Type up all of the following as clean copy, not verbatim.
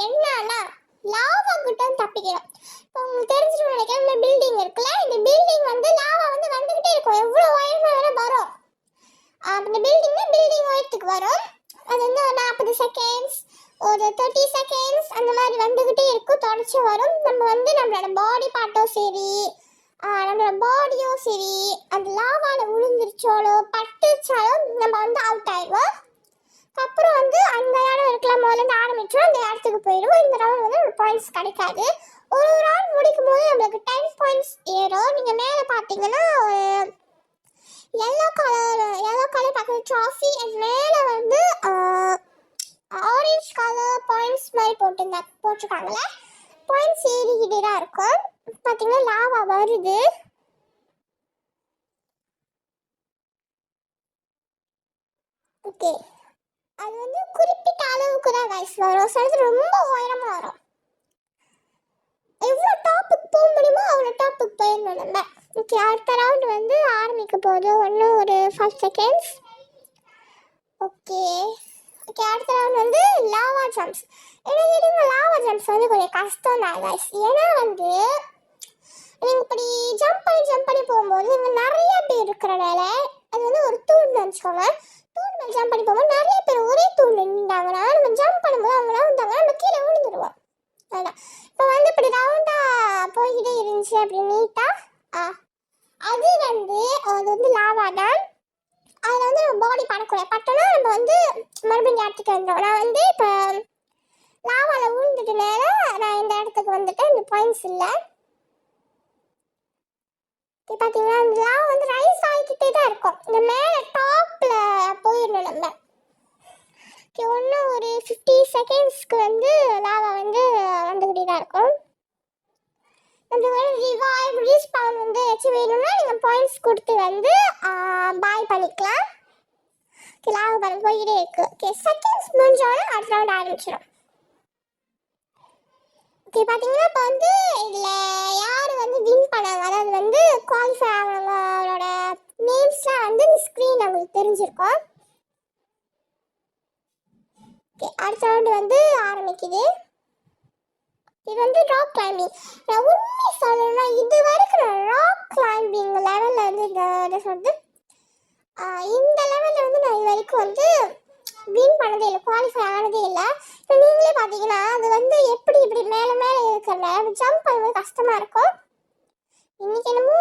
என்னன்னா லாவா கிட்ட தப்பிக்கணும். இப்போ உங்களுக்கு தெரிஞ்சிடும் நினைக்கிறேன், இந்த பில்டிங் இருக்குல்ல, இந்த பில்டிங் வந்து லாவா வந்து வந்துகிட்டே இருக்கும், எவ்வளோ உயரமா வேற வரும். இந்த பில்டிங் உயரத்துக்கு வரும். அது வந்து 40 செகண்ட்ஸ், ஒரு 30 செகண்ட்ஸ் அந்த மாதிரி வந்துகிட்டே இருக்கும், தொடர்ச்சி வரும். நம்ம வந்து நம்மளோட பாடி பார்ட்டோ சரி, நம்மளோட பாடியோ சரி, அந்த லாவால விழுந்துருச்சாலோ பட்டுச்சாலோ நம்ம வந்து அவுட் ஆயிடுவோம். அப்புறம் வந்து அந்த இடம் இருக்கலாம், முதல்ல ஆரம்பிச்சோம் அந்த இடத்துக்கு போயிடுவோம். இந்த ரவுண்ட் வந்து ஒரு பாயிண்ட்ஸ் கிடைக்காது. ஒரு ரவுண்ட் முடிக்கும் போது நம்மளுக்கு 10 பாயிண்ட்ஸ் ஏறும். நீங்கள் மேலே பார்த்தீங்கன்னா எல்லோ கலர் பக்கத்தில் ட்ராஃபி, அண்ட் மேலே வந்து ஆரஞ்ச் கலர் பாயிண்ட்ஸ் மாதிரி போட்டிருக்காங்களே, பாயிண்ட்ஸ் ஏறிக்கிட்டே தான் இருக்கும். பார்த்தீங்கன்னா லாவா வருது. ஓகே, அது வந்து குறிப்பிட்ட அளவுக்கு தான் கைஸ் வரும், சிலது ரொம்ப உயரமாக வரும். எவ்வளோ டாப்புக்கு போக முடியுமோ அவ்வளோ டாப்புக்கு போயிடணும் நம்ம. ஓகே, அடுத்த ரவுண்டு வந்து ஆரம்பிக்க போகுது, இன்னும் ஒரு 5 செகண்ட்ஸ். ஓகே, அடுத்த ரவுண்ட் வந்து லாவா ஜம்ப்ஸ். ஏன்னா லாவா ஜம்ப்ஸ் வந்து கொஞ்சம் கஷ்டம் தான் கைஸ். ஏன்னா வந்து நீங்கள் இப்படி ஜம்ப் பண்ணி போகும்போது இங்கே நிறைய பேர் இருக்கிறனால, அது வந்து ஒரு தூண் நினச்சிக்கோங்க, தூண் மேலே ஜம்ப் பண்ணி போகும்போது நிறைய பேர் ஒரே தூண் நின்றாங்கன்னா நம்ம ஜம்ப் பண்ணும்போது அவங்களாம் வந்தாங்கன்னா நம்ம கீழே விழுந்துடுவோம். அதான் இப்போ வந்து இப்படி ரவுண்டாக போய்கிட்டே இருந்துச்சு அப்படி நீட்டாக, அது வந்து லாவா தான். அதில் வந்து நம்ம பாடி படக்கூடாது, பட்டோன்னா நம்ம வந்து மறுபடியும் இடத்துக்கு வந்துடும். நான் வந்து இப்போ லாவாவில் விழுந்துட்டனால நான் இந்த இடத்துக்கு வந்துட்டேன், இந்த பாயிண்ட்ஸ் இல்லை. பார்த்தீங்கன்னா அந்த லாவா வந்து ரைஸ் ஆகிக்கிட்டே தான் இருக்கும், இந்த மேலே டாப்பில் போயிடணும் நம்ம. ஓகே, இன்னும் ஒரு 50 செகண்ட்ஸ்க்கு வந்து லாவா வந்து வந்துக்கிட்டே தான் இருக்கும். நம்ம ரிவைவ் ரீஸ்பான் வந்து ஏதாச்சும் வேணும்னா நீங்கள் பாயிண்ட்ஸ் கொடுத்து வந்து பாய் பண்ணிக்கலாம். ஓகே, லாவா பண்ண போய்கிட்டே இருக்குது. ஓகே, செகண்ட்ஸ் முடிஞ்சோடனே அடுத்த ரவுண்ட் ஆரம்பிச்சிடும். ஓகே, பார்த்தீங்கன்னா இப்போ வந்து இதில் யார் வந்து வின் பண்ணாங்க, அதாவது வந்து குவாலிஃபை ஆனவங்களோட நேம்ஸ்லாம் வந்து இந்த ஸ்க்ரீன் அவங்களுக்கு தெரிஞ்சிருக்கும். ஓகே, அடுத்த ரவுண்டு வந்து ஆரம்பிக்குது. இது வந்து ராக் கிளைம்பிங். நான் உண்மை சொல்லணும்னா இது வரைக்கும் நான் ராக் கிளைம்பிங் லெவலில் வந்து இந்த சொல்கிறது இந்த லெவலில் வந்து நான் இது வரைக்கும் வந்து வின் பண்ணதே இல்லை, குவாலிஃபை ஆனதே இல்லை. இப்போ நீங்களே பார்த்தீங்கன்னா அது வந்து எப்படி இப்படி மேலே இருக்கிறனால ஜம்ப் பண்ணும்போது கஷ்டமாக இருக்கும். இன்றைக்கி என்னமோ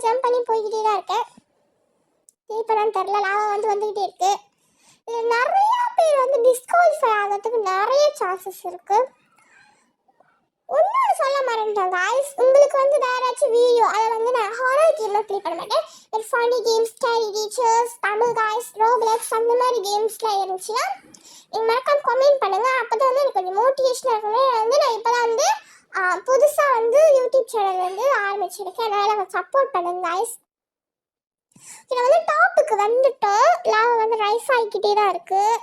ஜம்ப் பண்ணி போய்கிட்டே தான் இருக்கேன், இப்போ தான் தெரில, லாவா வந்து வந்துக்கிட்டே இருக்குது. இதில் நிறையா பேர் வந்து டிஸ்குவாலிஃபை ஆகிறதுக்கு நிறைய சான்சஸ் இருக்குது. ஒன்றும் சொல்ல மறந்துட்டேன் காய்ஸ், உங்களுக்கு வந்து வேறு ஏதாச்சும் வீடியோ, அதை வந்து நான் ஹாரர் கேம்லாம் ப்ளே பண்ண மாட்டேன், ஒரு funny games, study teachers, Tamil guys, Roblox அந்த மாதிரி கேம்ஸ்லாம் இருந்துச்சுன்னா நீங்கள் மறக்காம கமெண்ட் பண்ணுங்கள். அப்போ தான் வந்து எனக்கு கொஞ்சம் மோட்டிவேஷனாக இருக்குமே. வந்து நான் இப்போ தான் வந்து புதுசாக வந்து யூடியூப் சேனல் வந்து ஆரம்பிச்சிருக்கேன், அதனால் சப்போர்ட் பண்ணுங்க காய்ஸ். இதில் வந்து டாப்புக்கு வந்துட்டோம், லாவா வந்து ரைஸ் ஆகிக்கிட்டே தான் இருக்குது.